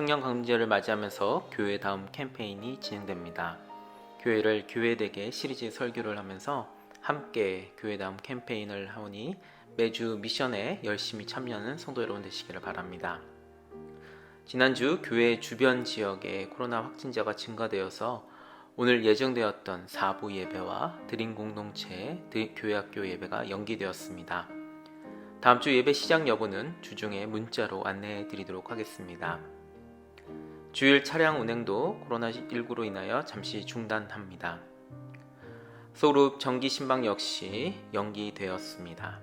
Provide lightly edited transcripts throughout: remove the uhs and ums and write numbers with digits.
청년 강제를 맞이하면서 교회 다음 캠페인이 진행됩니다. 교회를 교회되게 시리즈 설교를 하면서 함께 교회 다음 캠페인을 하오니 매주 미션에 열심히 참여하는 성도 여러분 되시기를 바랍니다. 지난주 교회 주변 지역에 코로나 확진자가 증가되어서 오늘 예정되었던 4부 예배와 드림 공동체 교회학교 예배가 연기되었습니다. 다음 주 예배 시작 여부는 주중에 문자로 안내해 드리도록 하겠습니다. 주일 차량 운행도 코로나19로 인하여 잠시 중단합니다. 소룹 정기 신방 역시 연기되었습니다.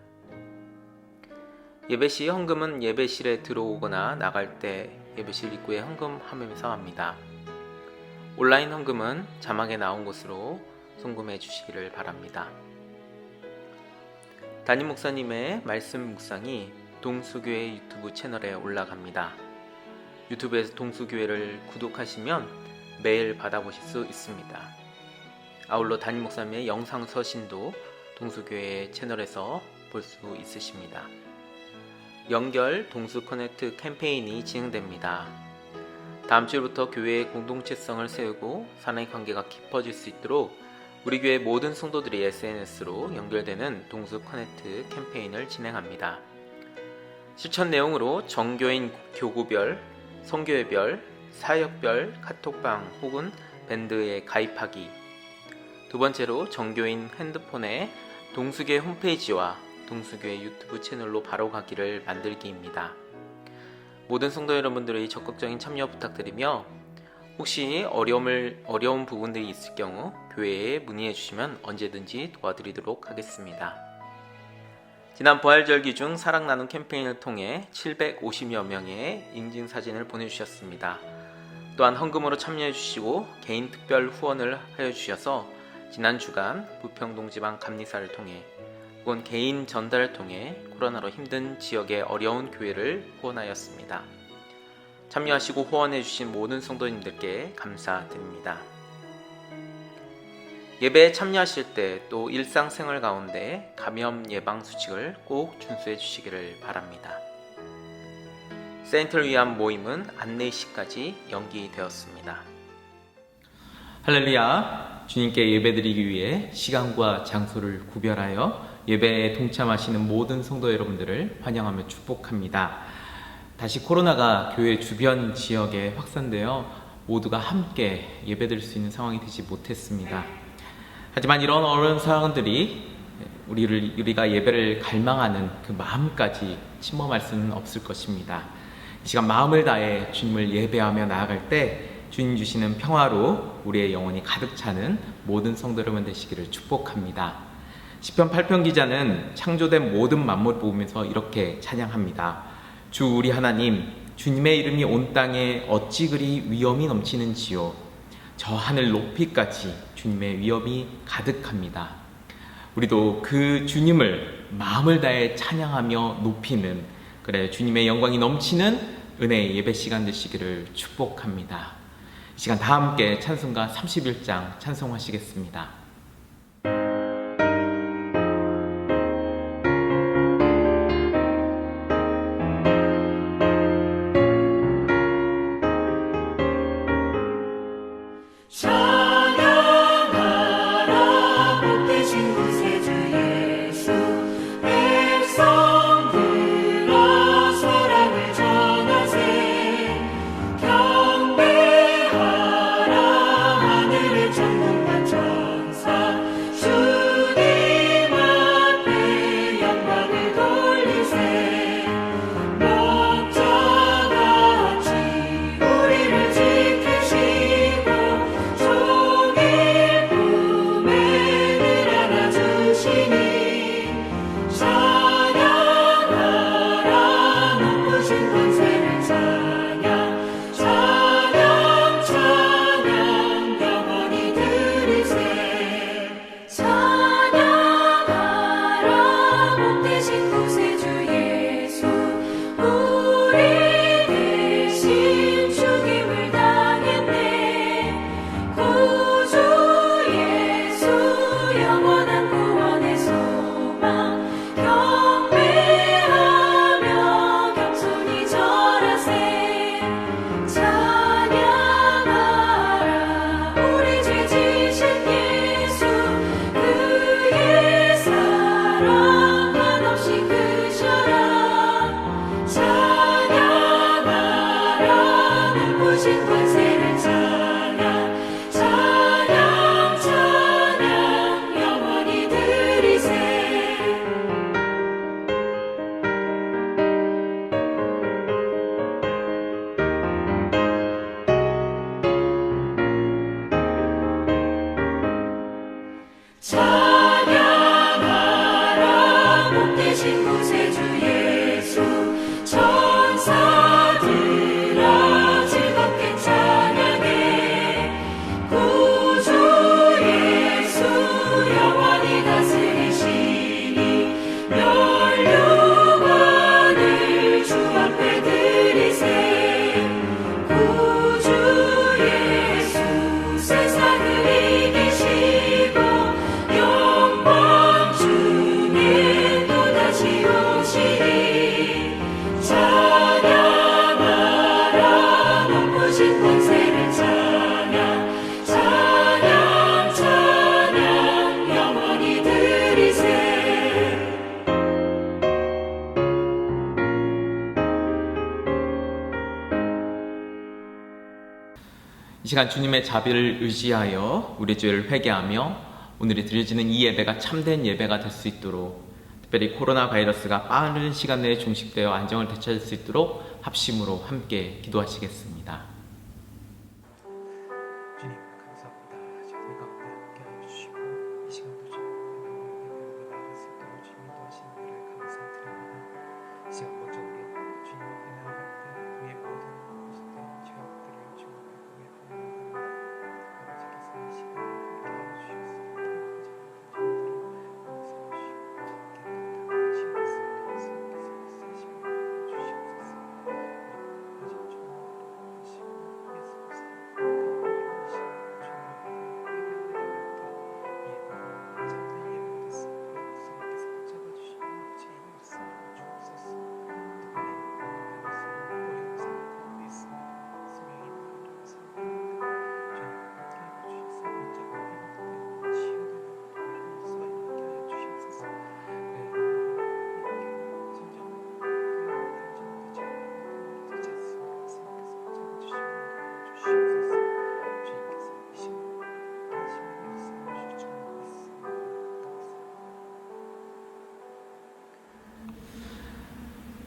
예배 시 헌금은 예배실에 들어오거나 나갈 때 예배실 입구에 헌금하면서 합니다. 온라인 헌금은 자막에 나온 곳으로 송금해 주시기를 바랍니다. 담임 목사님의 말씀 묵상이 동수교회 유튜브 채널에 올라갑니다. 유튜브에서 동수교회를 구독하시면 매일 받아보실 수 있습니다. 아울러 담임 목사님의 영상 서신도 동수교회 채널에서 볼 수 있으십니다. 연결 동수 커넥트 캠페인이 진행됩니다. 다음 주부터 교회의 공동체성을 세우고 사내 관계가 깊어질 수 있도록 우리 교회 모든 성도들이 SNS로 연결되는 동수 커넥트 캠페인을 진행합니다. 실천 내용으로 정교인 교구별, 선교회별, 사역별 카톡방 혹은 밴드에 가입하기. 두 번째로 정교인 핸드폰에 동수교회 홈페이지와 동수교회 유튜브 채널로 바로 가기를 만들기입니다. 모든 성도 여러분들의 적극적인 참여 부탁드리며 혹시 어려운 부분들이 있을 경우 교회에 문의해 주시면 언제든지 도와드리도록 하겠습니다. 지난 부활절기 중 사랑 나눔 캠페인을 통해 750여 명의 인증사진을 보내주셨습니다. 또한 헌금으로 참여해 주시고 개인 특별 후원을 하여 주셔서 지난 주간 부평동지방 감리사를 통해 혹은 개인 전달을 통해 코로나로 힘든 지역의 어려운 교회를 후원하였습니다. 참여하시고 후원해 주신 모든 성도님들께 감사드립니다. 예배에 참여하실 때 또 일상생활 가운데 감염 예방 수칙을 꼭 준수해 주시기를 바랍니다. 세인트를 위한 모임은 안내 시까지 연기되었습니다. 할렐루야! 주님께 예배드리기 위해 시간과 장소를 구별하여 예배에 동참하시는 모든 성도 여러분들을 환영하며 축복합니다. 다시 코로나가 교회 주변 지역에 확산되어 모두가 함께 예배드릴 수 있는 상황이 되지 못했습니다. 하지만 이런 어려운 상황들이 우리가 예배를 갈망하는 그 마음까지 침범할 수는 없을 것입니다. 이 시간 마음을 다해 주님을 예배하며 나아갈 때 주님 주시는 평화로 우리의 영혼이 가득 차는 모든 성도 여러분 되시기를 축복합니다. 시편 8편 기자는 창조된 모든 만물을 보면서 이렇게 찬양합니다. 주 우리 하나님, 주님의 이름이 온 땅에 어찌 그리 위엄이 넘치는지요. 저 하늘 높이까지 주님의 위엄이 가득합니다. 우리도 그 주님을 마음을 다해 찬양하며 높이는 주님의 영광이 넘치는 은혜의 예배 시간 되시기를 축복합니다. 이 시간 다 함께 찬송가 31장 찬송하시겠습니다. 경배하라 하늘의 천군과 천사 높으신 권세를 찬양 찬양 찬양 영원히 드리세. 찬양하라 복되신 구세주 예수. 천사들아 즐겁게 찬양해. 구주 예수 영원히 다스리시니 멸류관을 주 앞에 드리세. 구주 예수 세상을 이기시고 영광 중에 또다시 오시리. 찬양하라 높으신 권세를 찬양 찬양 찬양 영원히 드리세. 이 시간 주님의 자비를 의지하여 우리 죄를 회개하며 오늘이 드려지는 이 예배가 참된 예배가 될 수 있도록, 특별히 코로나 바이러스가 빠른 시간 내에 종식되어 안정을 되찾을 수 있도록 합심으로 함께 기도하시겠습니다. 주님 감사합니다. 저희 가운데 함께하여 주시고 이 시간도 주님의 나아갈 수 있도록 주님이 도와주시는 것을 감사드립니다. 이 시간 먼저 우리 주님 앞에 나아갈 때 우리의 모든 것들 죄악들을 주님 앞에 고백합니다. 아버지께서 이 시간 함께하여 주셨습니다.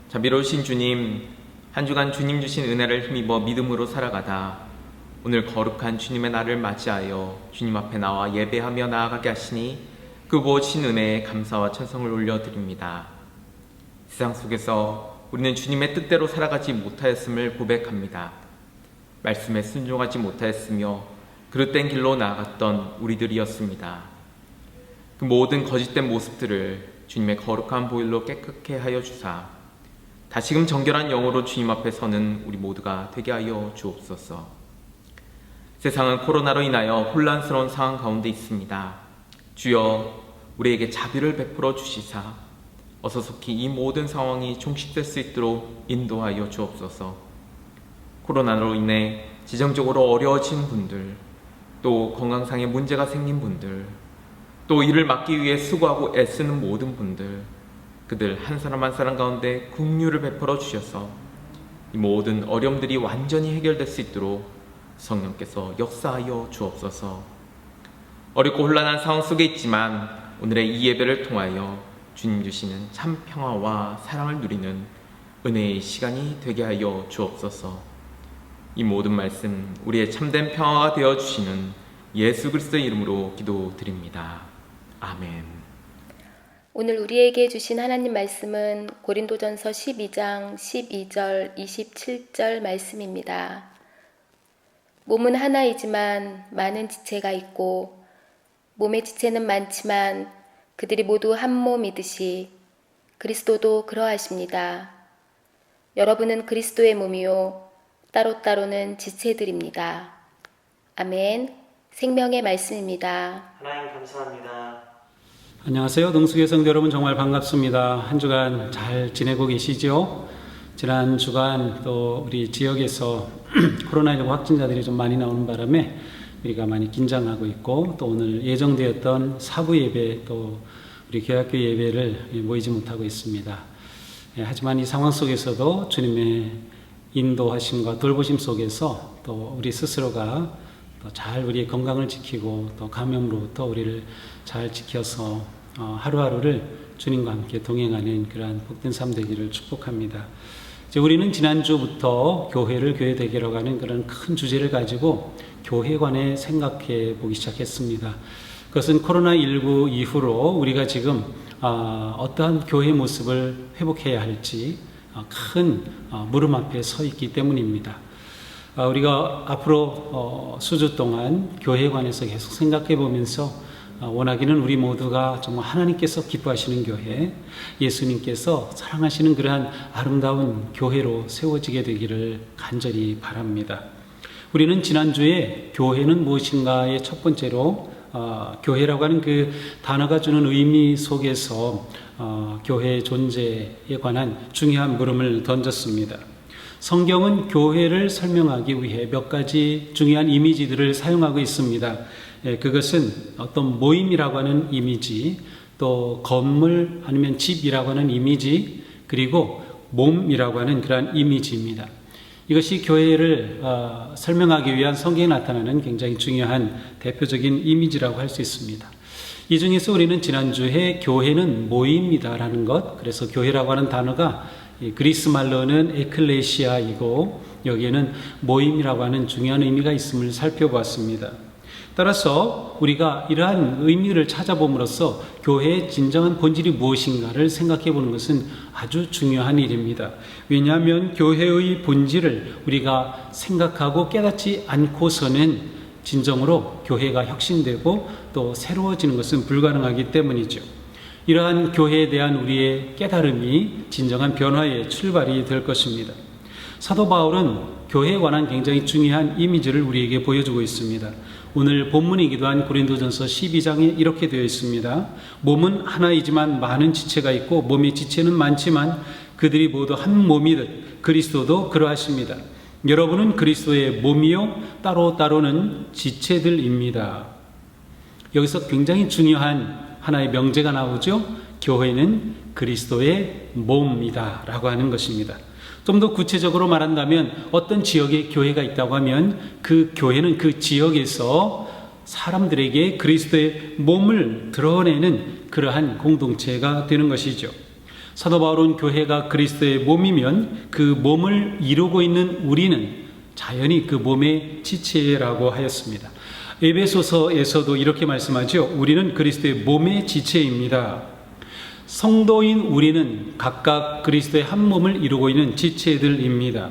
자비로우신 주님, 한 주간 주님 주신 은혜를 힘입어 믿음으로 살아가다 오늘 거룩한 주님의 날을 맞이하여 주님 앞에 나와 예배하며 나아가게 하시니 그 무엇인 은혜에 감사와 천성을 올려드립니다. 세상 속에서 우리는 주님의 뜻대로 살아가지 못하였음을 고백합니다. 말씀에 순종하지 못하였으며 그릇된 길로 나아갔던 우리들이었습니다. 그 모든 거짓된 모습들을 주님의 거룩한 보혈로 깨끗게 하여 주사 다시금 정결한 영으로 주님 앞에 서는 우리 모두가 되게 하여 주옵소서. 세상은 코로나로 인하여 혼란스러운 상황 가운데 있습니다. 주여 우리에게 자비를 베풀어 주시사 어서 속히 이 모든 상황이 종식될 수 있도록 인도하여 주옵소서. 코로나로 인해 재정적으로 어려워진 분들, 또 건강상의 문제가 생긴 분들, 또 이를 막기 위해 수고하고 애쓰는 모든 분들, 그들 한 사람 한 사람 가운데 긍휼을 베풀어 주셔서 이 모든 어려움들이 완전히 해결될 수 있도록 성령께서 역사하여 주옵소서. 어렵고 혼란한 상황 속에 있지만 오늘의 이 예배를 통하여 주님 주시는 참 평화와 사랑을 누리는 은혜의 시간이 되게 하여 주옵소서. 이 모든 말씀 우리의 참된 평화가 되어 주시는 예수 그리스도의 이름으로 기도드립니다. 아멘. 오늘 우리에게 주신 하나님 말씀은 고린도전서 12장 12절 27절 말씀입니다. 몸은 하나이지만 많은 지체가 있고 몸의 지체는 많지만 그들이 모두 한 몸이듯이 그리스도도 그러하십니다. 여러분은 그리스도의 몸이요 따로따로는 지체들입니다. 아멘. 생명의 말씀입니다. 하나님 감사합니다. 안녕하세요. 동수교회 성도 여러분, 정말 반갑습니다. 한 주간 잘 지내고 계시죠? 지난 주간 또 우리 지역에서 코로나19 확진자들이 좀 많이 나오는 바람에 우리가 많이 긴장하고 있고, 또 오늘 예정되었던 사부 예배, 또 우리 교학교 예배를 모이지 못하고 있습니다. 하지만 이 상황 속에서도 주님의 인도하심과 돌보심 속에서 또 우리 스스로가 또 잘 우리의 건강을 지키고 또 감염으로부터 우리를 잘 지켜서 하루하루를 주님과 함께 동행하는 그러한 복된 삶 되기를 축복합니다. 이제 우리는 지난주부터 교회를 교회 되게로 가는 그런 큰 주제를 가지고 교회에 관해 생각해 보기 시작했습니다. 그것은 코로나19 이후로 우리가 지금 어떠한 교회 모습을 회복해야 할지 큰 물음 앞에 서 있기 때문입니다. 우리가 앞으로 수주 동안 교회에 관해서 계속 생각해 보면서 원하기는 우리 모두가 정말 하나님께서 기뻐하시는 교회, 예수님께서 사랑하시는 그러한 아름다운 교회로 세워지게 되기를 간절히 바랍니다. 우리는 지난주에 교회는 무엇인가의 첫 번째로 교회라고 하는 그 단어가 주는 의미 속에서 교회의 존재에 관한 중요한 물음을 던졌습니다. 성경은 교회를 설명하기 위해 몇 가지 중요한 이미지들을 사용하고 있습니다. 그것은 어떤 모임이라고 하는 이미지, 또 건물 아니면 집이라고 하는 이미지, 그리고 몸이라고 하는 그러한 이미지입니다. 이것이 교회를 설명하기 위한 성경에 나타나는 굉장히 중요한 대표적인 이미지라고 할 수 있습니다. 이 중에서 우리는 지난주에 교회는 모임이다라는 것, 그래서 교회라고 하는 단어가 그리스 말로는 에클레시아이고 여기에는 모임이라고 하는 중요한 의미가 있음을 살펴보았습니다. 따라서 우리가 이러한 의미를 찾아봄으로써 교회의 진정한 본질이 무엇인가를 생각해 보는 것은 아주 중요한 일입니다. 왜냐하면 교회의 본질을 우리가 생각하고 깨닫지 않고서는 진정으로 교회가 혁신되고 또 새로워지는 것은 불가능하기 때문이죠. 이러한 교회에 대한 우리의 깨달음이 진정한 변화의 출발이 될 것입니다. 사도 바울은 교회에 관한 굉장히 중요한 이미지를 우리에게 보여주고 있습니다. 오늘 본문이기도 한 고린도전서 12장에 이렇게 되어 있습니다. 몸은 하나이지만 많은 지체가 있고 몸의 지체는 많지만 그들이 모두 한 몸이듯 그리스도도 그러하십니다. 여러분은 그리스도의 몸이요 따로따로는 지체들입니다. 여기서 굉장히 중요한 하나의 명제가 나오죠. 교회는 그리스도의 몸이다 라고 하는 것입니다. 좀 더 구체적으로 말한다면 어떤 지역에 교회가 있다고 하면 그 교회는 그 지역에서 사람들에게 그리스도의 몸을 드러내는 그러한 공동체가 되는 것이죠. 사도 바울은 교회가 그리스도의 몸이면 그 몸을 이루고 있는 우리는 자연히 그 몸의 지체라고 하였습니다. 에베소서에서도 이렇게 말씀하죠. 우리는 그리스도의 몸의 지체입니다. 성도인 우리는 각각 그리스도의 한 몸을 이루고 있는 지체들입니다.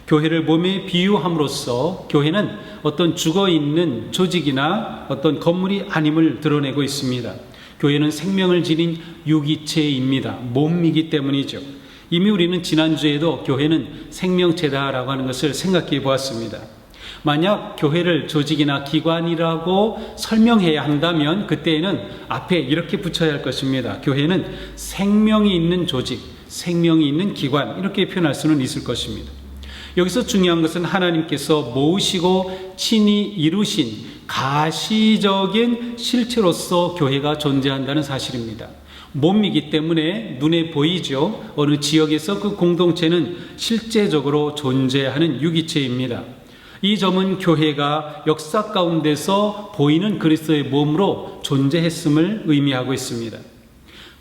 교회를 몸에 비유함으로써 교회는 어떤 죽어있는 조직이나 어떤 건물이 아님을 드러내고 있습니다. 교회는 생명을 지닌 유기체입니다. 몸이기 때문이죠. 이미 우리는 지난주에도 교회는 생명체다라고 하는 것을 생각해 보았습니다. 만약 교회를 조직이나 기관이라고 설명해야 한다면 그때에는 앞에 이렇게 붙여야 할 것입니다. 교회는 생명이 있는 조직, 생명이 있는 기관 이렇게 표현할 수는 있을 것입니다. 여기서 중요한 것은 하나님께서 모으시고 친히 이루신 가시적인 실체로서 교회가 존재한다는 사실입니다. 몸이기 때문에 눈에 보이죠. 어느 지역에서 그 공동체는 실제적으로 존재하는 유기체입니다. 이 점은 교회가 역사 가운데서 보이는 그리스도의 몸으로 존재했음을 의미하고 있습니다.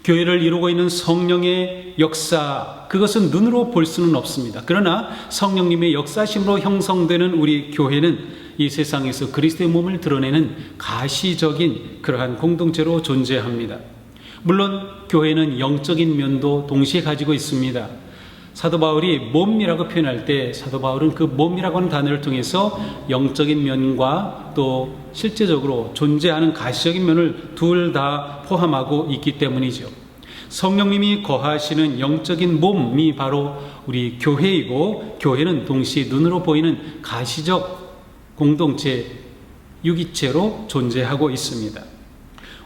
교회를 이루고 있는 성령의 역사, 그것은 눈으로 볼 수는 없습니다. 그러나 성령님의 역사심으로 형성되는 우리 교회는 이 세상에서 그리스도의 몸을 드러내는 가시적인 그러한 공동체로 존재합니다. 물론 교회는 영적인 면도 동시에 가지고 있습니다. 사도 바울이 몸이라고 표현할 때 사도 바울은 그 몸이라고 하는 단어를 통해서 영적인 면과 또 실제적으로 존재하는 가시적인 면을 둘 다 포함하고 있기 때문이죠. 성령님이 거하시는 영적인 몸이 바로 우리 교회이고 교회는 동시에 눈으로 보이는 가시적 공동체 유기체로 존재하고 있습니다.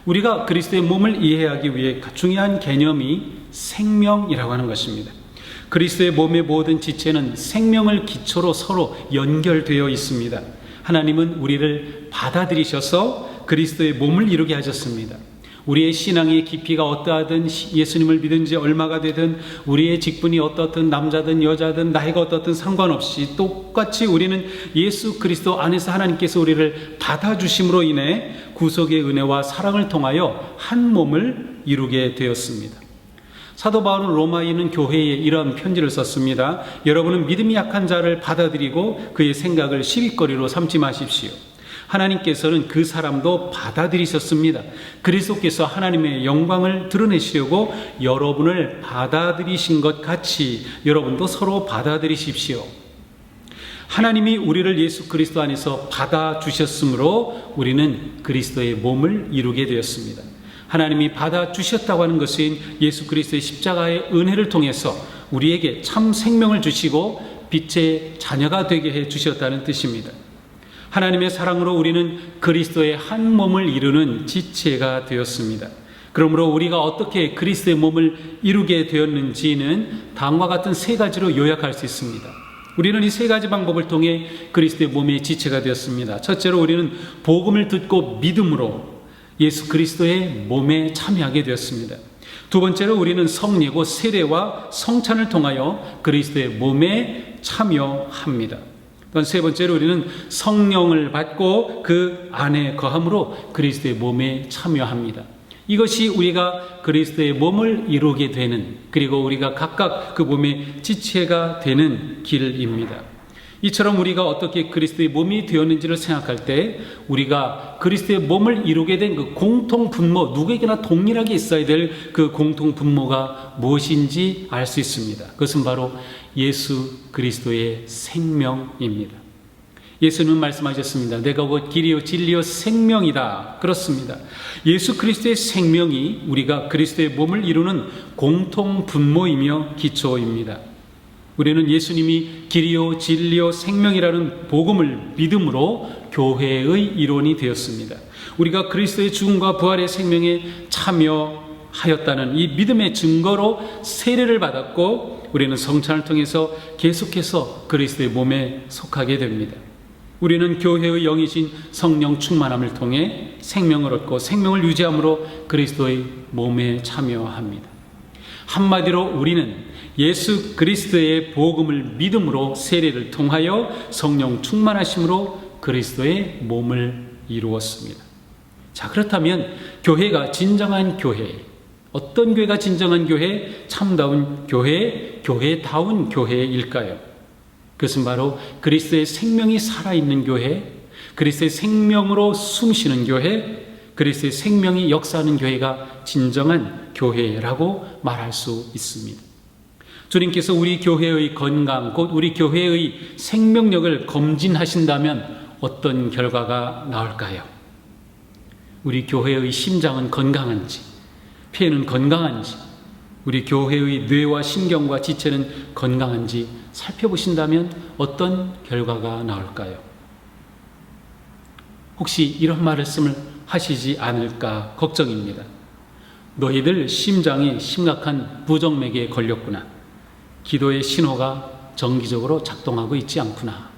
우리가 그리스도의 몸을 이해하기 위해 중요한 개념이 생명이라고 하는 것입니다. 그리스도의 몸의 모든 지체는 생명을 기초로 서로 연결되어 있습니다. 하나님은 우리를 받아들이셔서 그리스도의 몸을 이루게 하셨습니다. 우리의 신앙의 깊이가 어떠하든 예수님을 믿은 지 얼마가 되든 우리의 직분이 어떻든 남자든 여자든 나이가 어떻든 상관없이 똑같이 우리는 예수 그리스도 안에서 하나님께서 우리를 받아주심으로 인해 구속의 은혜와 사랑을 통하여 한 몸을 이루게 되었습니다. 사도 바울은 로마에 있는 교회에 이러한 편지를 썼습니다. 여러분은 믿음이 약한 자를 받아들이고 그의 생각을 시비거리로 삼지 마십시오. 하나님께서는 그 사람도 받아들이셨습니다. 그리스도께서 하나님의 영광을 드러내시려고 여러분을 받아들이신 것 같이 여러분도 서로 받아들이십시오. 하나님이 우리를 예수 그리스도 안에서 받아주셨으므로 우리는 그리스도의 몸을 이루게 되었습니다. 하나님이 받아주셨다고 하는 것은 예수 그리스도의 십자가의 은혜를 통해서 우리에게 참 생명을 주시고 빛의 자녀가 되게 해주셨다는 뜻입니다. 하나님의 사랑으로 우리는 그리스도의 한 몸을 이루는 지체가 되었습니다. 그러므로 우리가 어떻게 그리스도의 몸을 이루게 되었는지는 다음과 같은 세 가지로 요약할 수 있습니다. 우리는 이 세 가지 방법을 통해 그리스도의 몸의 지체가 되었습니다. 첫째로 우리는 복음을 듣고 믿음으로 예수 그리스도의 몸에 참여하게 되었습니다. 두 번째로 우리는 성례고 세례와 성찬을 통하여 그리스도의 몸에 참여합니다. 또한 세 번째로 우리는 성령을 받고 그 안에 거함으로 그리스도의 몸에 참여합니다. 이것이 우리가 그리스도의 몸을 이루게 되는, 그리고 우리가 각각 그 몸의 지체가 되는 길입니다. 이처럼 우리가 어떻게 그리스도의 몸이 되었는지를 생각할 때 우리가 그리스도의 몸을 이루게 된 그 공통 분모, 누구에게나 동일하게 있어야 될 그 공통 분모가 무엇인지 알 수 있습니다. 그것은 바로 예수 그리스도의 생명입니다. 예수님은 말씀하셨습니다. 내가 곧 길이요 진리요 생명이다. 그렇습니다. 예수 그리스도의 생명이 우리가 그리스도의 몸을 이루는 공통 분모이며 기초입니다. 우리는 예수님이 길이요 진리요 생명이라는 복음을 믿음으로 교회의 일원이 되었습니다. 우리가 그리스도의 죽음과 부활의 생명에 참여하였다는 이 믿음의 증거로 세례를 받았고 우리는 성찬을 통해서 계속해서 그리스도의 몸에 속하게 됩니다. 우리는 교회의 영이신 성령 충만함을 통해 생명을 얻고 생명을 유지함으로 그리스도의 몸에 참여합니다. 한마디로 우리는 예수 그리스도의 복음을 믿음으로 세례를 통하여 성령 충만하심으로 그리스도의 몸을 이루었습니다. 자, 그렇다면 교회가 진정한 교회, 어떤 교회가 진정한 교회, 참다운 교회, 교회다운 교회일까요? 그것은 바로 그리스도의 생명이 살아있는 교회, 그리스도의 생명으로 숨쉬는 교회, 그리스도의 생명이 역사하는 교회가 진정한 교회라고 말할 수 있습니다. 주님께서 우리 교회의 건강, 곧 우리 교회의 생명력을 검진하신다면 어떤 결과가 나올까요? 우리 교회의 심장은 건강한지, 폐는 건강한지, 우리 교회의 뇌와 신경과 지체는 건강한지 살펴보신다면 어떤 결과가 나올까요? 혹시 이런 말씀을 하시지 않을까 걱정입니다. 너희들 심장이 심각한 부정맥에 걸렸구나. 기도의 신호가 정기적으로 작동하고 있지 않구나.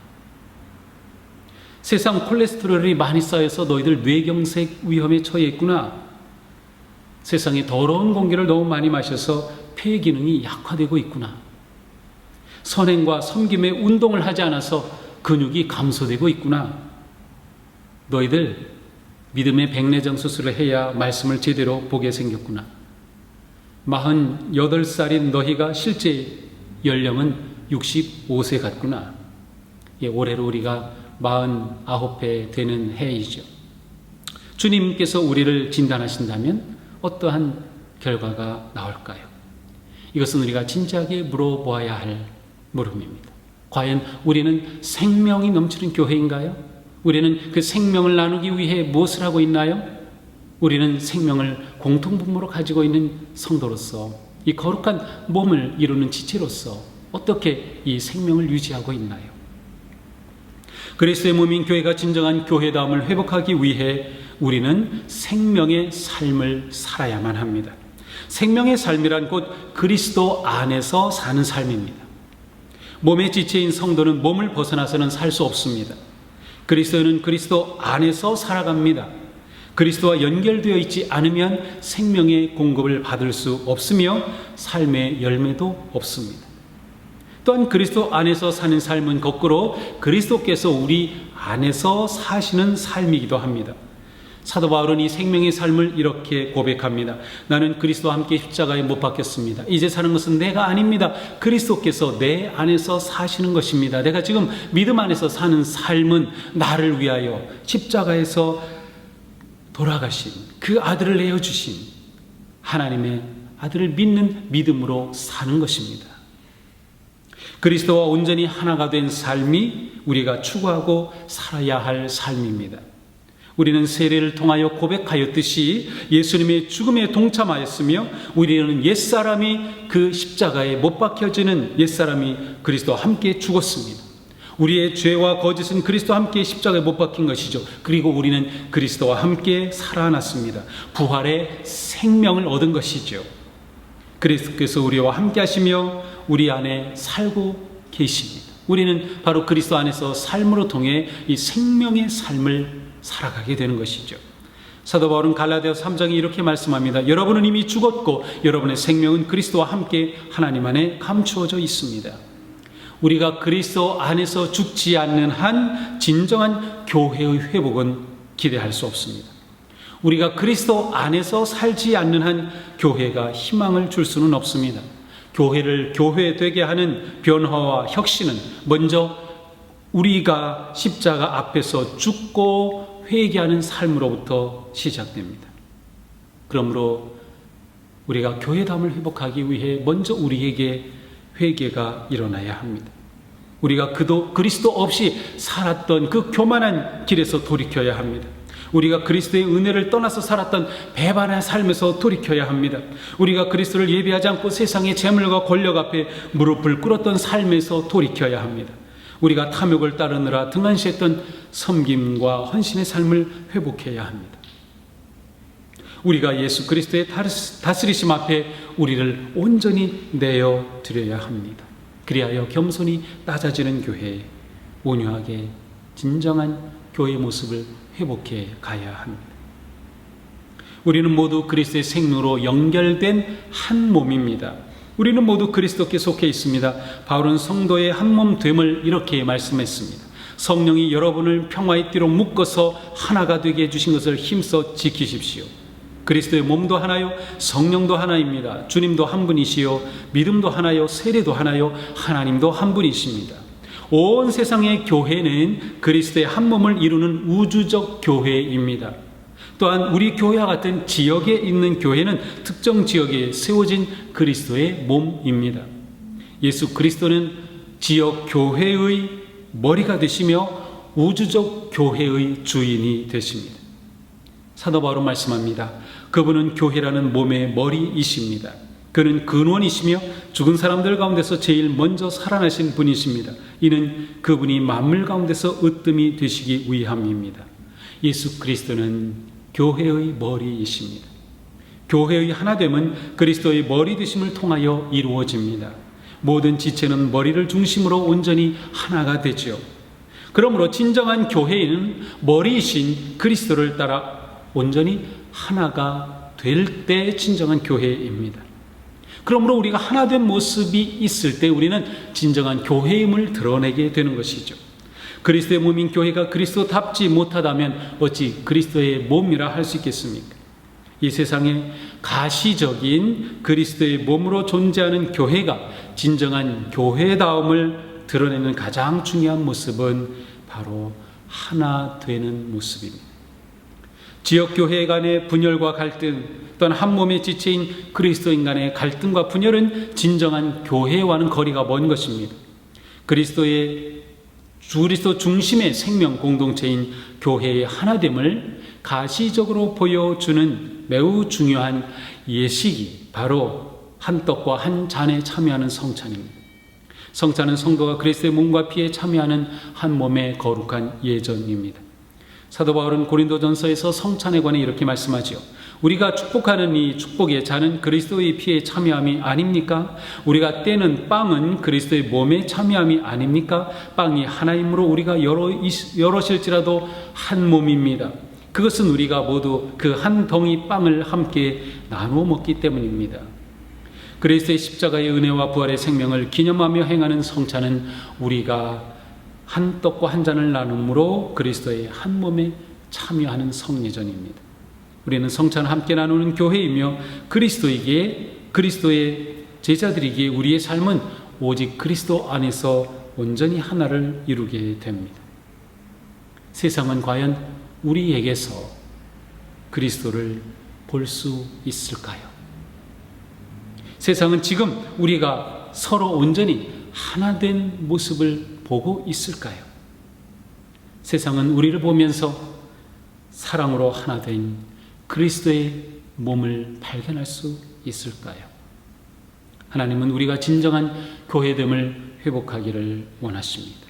세상 콜레스테롤이 많이 쌓여서 너희들 뇌경색 위험에 처해 있구나. 세상에 더러운 공기를 너무 많이 마셔서 폐 기능이 약화되고 있구나. 선행과 섬김의 운동을 하지 않아서 근육이 감소되고 있구나. 너희들 믿음의 백내장 수술을 해야 말씀을 제대로 보게 생겼구나. 48살인 너희가 실제 연령은 65세 같구나. 예, 올해로 우리가 49회 되는 해이죠. 주님께서 우리를 진단하신다면 어떠한 결과가 나올까요? 이것은 우리가 진지하게 물어보아야 할 물음입니다. 과연 우리는 생명이 넘치는 교회인가요? 우리는 그 생명을 나누기 위해 무엇을 하고 있나요? 우리는 생명을 공통분모로 가지고 있는 성도로서 이 거룩한 몸을 이루는 지체로서 어떻게 이 생명을 유지하고 있나요? 그리스도의 몸인 교회가 진정한 교회다움을 회복하기 위해 우리는 생명의 삶을 살아야만 합니다. 생명의 삶이란 곧 그리스도 안에서 사는 삶입니다. 몸의 지체인 성도는 몸을 벗어나서는 살 수 없습니다. 그리스도는 그리스도 안에서 살아갑니다. 그리스도와 연결되어 있지 않으면 생명의 공급을 받을 수 없으며 삶의 열매도 없습니다. 또한 그리스도 안에서 사는 삶은 거꾸로 그리스도께서 우리 안에서 사시는 삶이기도 합니다. 사도 바울은 이 생명의 삶을 이렇게 고백합니다. 나는 그리스도와 함께 십자가에 못 박혔습니다. 이제 사는 것은 내가 아닙니다. 그리스도께서 내 안에서 사시는 것입니다. 내가 지금 믿음 안에서 사는 삶은 나를 위하여 십자가에서 돌아가신 그 아들을 내어주신 하나님의 아들을 믿는 믿음으로 사는 것입니다. 그리스도와 온전히 하나가 된 삶이 우리가 추구하고 살아야 할 삶입니다. 우리는 세례를 통하여 고백하였듯이 예수님의 죽음에 동참하였으며 우리는 옛사람이 그 십자가에 못 박혀지는 옛사람이 그리스도와 함께 죽었습니다. 우리의 죄와 거짓은 그리스도와 함께 십자가에 못 박힌 것이죠. 그리고 우리는 그리스도와 함께 살아났습니다. 부활의 생명을 얻은 것이죠. 그리스도께서 우리와 함께 하시며 우리 안에 살고 계십니다. 우리는 바로 그리스도 안에서 삶으로 통해 이 생명의 삶을 살아가게 되는 것이죠. 사도 바울은 갈라디아서 3장에 이렇게 말씀합니다. 여러분은 이미 죽었고 여러분의 생명은 그리스도와 함께 하나님 안에 감추어져 있습니다. 우리가 그리스도 안에서 죽지 않는 한 진정한 교회의 회복은 기대할 수 없습니다. 우리가 그리스도 안에서 살지 않는 한 교회가 희망을 줄 수는 없습니다. 교회를 교회되게 하는 변화와 혁신은 먼저 우리가 십자가 앞에서 죽고 회개하는 삶으로부터 시작됩니다. 그러므로 우리가 교회담을 회복하기 위해 먼저 우리에게 회개가 일어나야 합니다. 우리가 그리스도 없이 살았던 그 교만한 길에서 돌이켜야 합니다. 우리가 그리스도의 은혜를 떠나서 살았던 배반의 삶에서 돌이켜야 합니다. 우리가 그리스도를 예배하지 않고 세상의 재물과 권력 앞에 무릎을 꿇었던 삶에서 돌이켜야 합니다. 우리가 탐욕을 따르느라 등한시했던 섬김과 헌신의 삶을 회복해야 합니다. 우리가 예수 그리스도의 다스리심 앞에 우리를 온전히 내어 드려야 합니다. 그리하여 겸손히 낮아지는 교회에 온유하게 진정한 교회의 모습을 회복해 가야 합니다. 우리는 모두 그리스도의 생명으로 연결된 한 몸입니다. 우리는 모두 그리스도께 속해 있습니다. 바울은 성도의 한 몸 됨을 이렇게 말씀했습니다. 성령이 여러분을 평화의 띠로 묶어서 하나가 되게 해주신 것을 힘써 지키십시오. 그리스도의 몸도 하나요, 성령도 하나입니다. 주님도 한 분이시요, 믿음도 하나요, 세례도 하나요, 하나님도 한 분이십니다. 온 세상의 교회는 그리스도의 한 몸을 이루는 우주적 교회입니다. 또한 우리 교회와 같은 지역에 있는 교회는 특정 지역에 세워진 그리스도의 몸입니다. 예수 그리스도는 지역 교회의 머리가 되시며 우주적 교회의 주인이 되십니다. 사도 바울은 말씀합니다. 그분은 교회라는 몸의 머리이십니다. 그는 근원이시며 죽은 사람들 가운데서 제일 먼저 살아나신 분이십니다. 이는 그분이 만물 가운데서 으뜸이 되시기 위함입니다. 예수 그리스도는 교회의 머리이십니다. 교회의 하나됨은 그리스도의 머리 되심을 통하여 이루어집니다. 모든 지체는 머리를 중심으로 온전히 하나가 되죠. 그러므로 진정한 교회는 머리이신 그리스도를 따라 온전히 하나가 될 때 진정한 교회입니다. 그러므로 우리가 하나된 모습이 있을 때 우리는 진정한 교회임을 드러내게 되는 것이죠. 그리스도의 몸인 교회가 그리스도답지 못하다면 어찌 그리스도의 몸이라 할 수 있겠습니까? 이 세상에 가시적인 그리스도의 몸으로 존재하는 교회가 진정한 교회다움을 드러내는 가장 중요한 모습은 바로 하나 되는 모습입니다. 지역교회 간의 분열과 갈등, 또한 한 몸의 지체인 그리스도인 간의 갈등과 분열은 진정한 교회와는 거리가 먼 것입니다. 그리스도 중심의 생명 공동체인 교회의 하나됨을 가시적으로 보여주는 매우 중요한 예식이 바로 한 떡과 한 잔에 참여하는 성찬입니다. 성찬은 성도가 그리스도의 몸과 피에 참여하는 한 몸의 거룩한 예전입니다. 사도 바울은 고린도전서에서 성찬에 관해 이렇게 말씀하지요. 우리가 축복하는 이 축복의 잔은 그리스도의 피에 참여함이 아닙니까? 우리가 떼는 빵은 그리스도의 몸에 참여함이 아닙니까? 빵이 하나이므로 우리가 여럿일지라도 한 몸입니다. 그것은 우리가 모두 그 한 덩이 빵을 함께 나누어 먹기 때문입니다. 그리스도의 십자가의 은혜와 부활의 생명을 기념하며 행하는 성찬은 우리가 한 떡과 한 잔을 나눔으로 그리스도의 한 몸에 참여하는 성례전입니다. 우리는 성찬을 함께 나누는 교회이며 그리스도의 제자들이기에 우리의 삶은 오직 그리스도 안에서 온전히 하나를 이루게 됩니다. 세상은 과연 우리에게서 그리스도를 볼 수 있을까요? 세상은 지금 우리가 서로 온전히 하나 된 모습을 보고 있을까요? 세상은 우리를 보면서 사랑으로 하나 된 그리스도의 몸을 발견할 수 있을까요? 하나님은 우리가 진정한 교회됨을 회복하기를 원하십니다.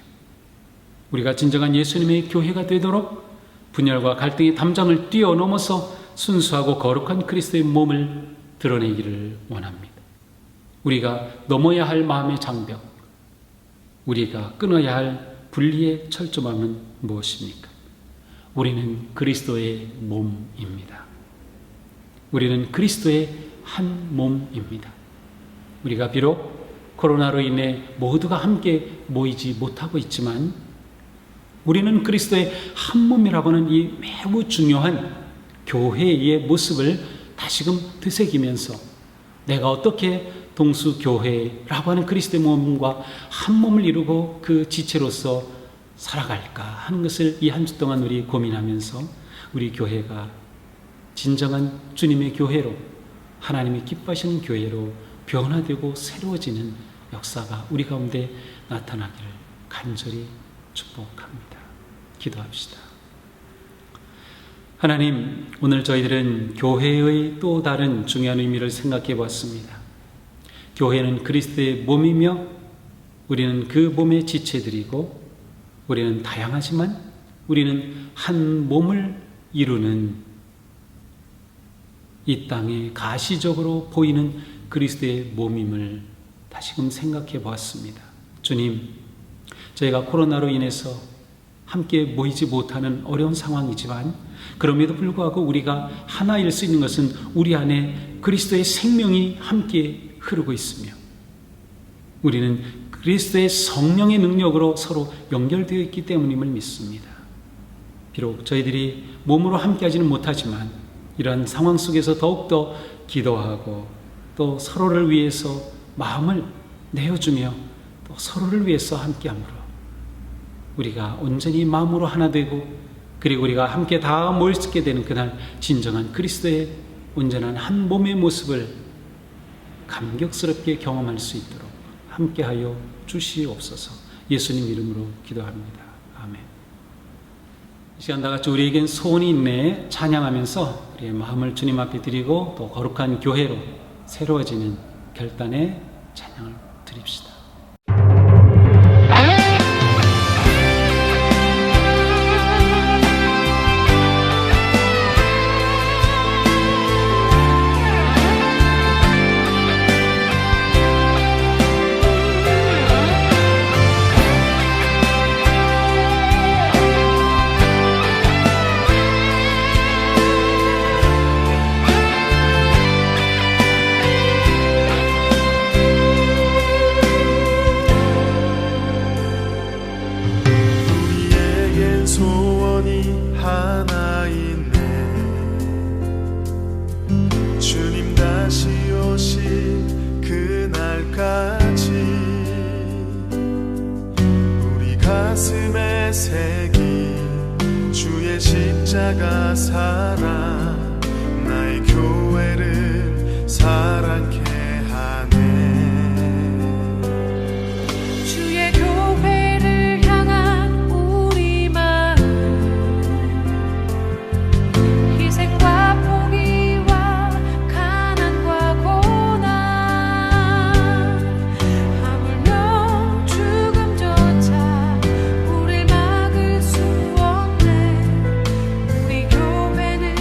우리가 진정한 예수님의 교회가 되도록 분열과 갈등의 담장을 뛰어넘어서 순수하고 거룩한 그리스도의 몸을 드러내기를 원합니다. 우리가 넘어야 할 마음의 장벽, 우리가 끊어야 할 분리의 철조망은 무엇입니까? 우리는 그리스도의 몸입니다. 우리는 그리스도의 한 몸입니다. 우리가 비록 코로나로 인해 모두가 함께 모이지 못하고 있지만 우리는 그리스도의 한 몸이라고는 이 매우 중요한 교회의 모습을 다시금 되새기면서 내가 어떻게 동수교회라고 하는 그리스도의 몸과 한 몸을 이루고 그 지체로서 살아갈까 하는 것을 이 한 주 동안 우리 고민하면서 우리 교회가 진정한 주님의 교회로, 하나님이 기뻐하시는 교회로 변화되고 새로워지는 역사가 우리 가운데 나타나기를 간절히 축복합니다. 기도합시다. 하나님, 오늘 저희들은 교회의 또 다른 중요한 의미를 생각해 보았습니다. 교회는 그리스도의 몸이며 우리는 그 몸의 지체들이고 우리는 다양하지만 우리는 한 몸을 이루는 이 땅에 가시적으로 보이는 그리스도의 몸임을 다시금 생각해 보았습니다. 주님, 저희가 코로나로 인해서 함께 모이지 못하는 어려운 상황이지만 그럼에도 불구하고 우리가 하나일 수 있는 것은 우리 안에 그리스도의 생명이 함께 흐르고 있으며 우리는 그리스도의 성령의 능력으로 서로 연결되어 있기 때문임을 믿습니다. 비록 저희들이 몸으로 함께하지는 못하지만 이러한 상황 속에서 더욱더 기도하고 또 서로를 위해서 마음을 내어주며 또 서로를 위해서 함께함으로 우리가 온전히 마음으로 하나 되고 그리고 우리가 함께 다 모일 수 있게 되는 그날 진정한 그리스도의 온전한 한 몸의 모습을 감격스럽게 경험할 수 있도록 함께하여 주시옵소서. 예수님 이름으로 기도합니다. 아멘. 이 시간 다 같이 우리에겐 소원이 있네 찬양하면서 우리의 마음을 주님 앞에 드리고 또 거룩한 교회로 새로워지는 결단의 찬양을 드립시다. 십자가 살아 나의 교회를 사랑케 하네. 주의 교회를 향한 우리 마음 희생과 포기와 가난과 고난 하물며 죽음조차 우릴 막을 수 없네. 우리 교회는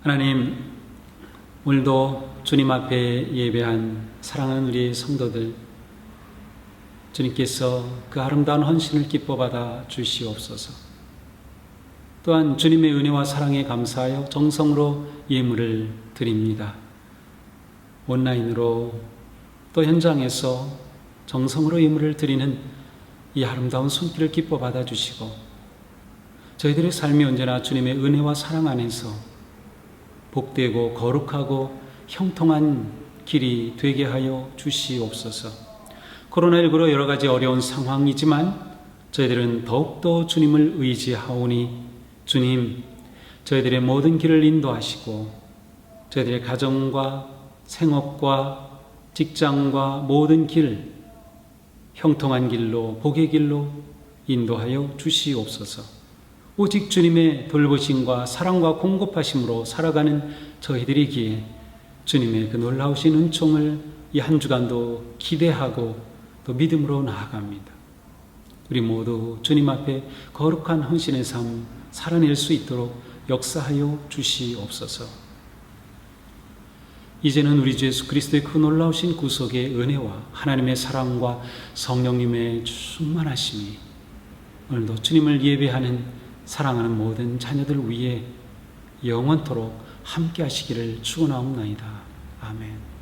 하나님, 오늘도 주님 앞에 예배한 사랑하는 우리 성도들, 주님께서 그 아름다운 헌신을 기뻐 받아 주시옵소서. 또한 주님의 은혜와 사랑에 감사하여 정성으로 예물을 드립니다. 온라인으로 또 현장에서 정성으로 예물을 드리는 이 아름다운 손길을 기뻐 받아 주시고, 저희들의 삶이 언제나 주님의 은혜와 사랑 안에서 복되고 거룩하고 형통한 길이 되게 하여 주시옵소서. 코로나19로 여러 가지 어려운 상황이지만 저희들은 더욱더 주님을 의지하오니, 주님, 저희들의 모든 길을 인도하시고 저희들의 가정과 생업과 직장과 모든 길, 형통한 길로, 복의 길로 인도하여 주시옵소서. 오직 주님의 돌보심과 사랑과 공급하심으로 살아가는 저희들이기에 주님의 그 놀라우신 은총을 이 한 주간도 기대하고 또 믿음으로 나아갑니다. 우리 모두 주님 앞에 거룩한 헌신의 삶 살아낼 수 있도록 역사하여 주시옵소서. 이제는 우리 주 예수 그리스도의 그 놀라우신 구속의 은혜와 하나님의 사랑과 성령님의 충만하심이 오늘도 주님을 예배하는 사랑하는 모든 자녀들 위에 영원토록 함께 하시기를 축원하옵나이다. 아멘.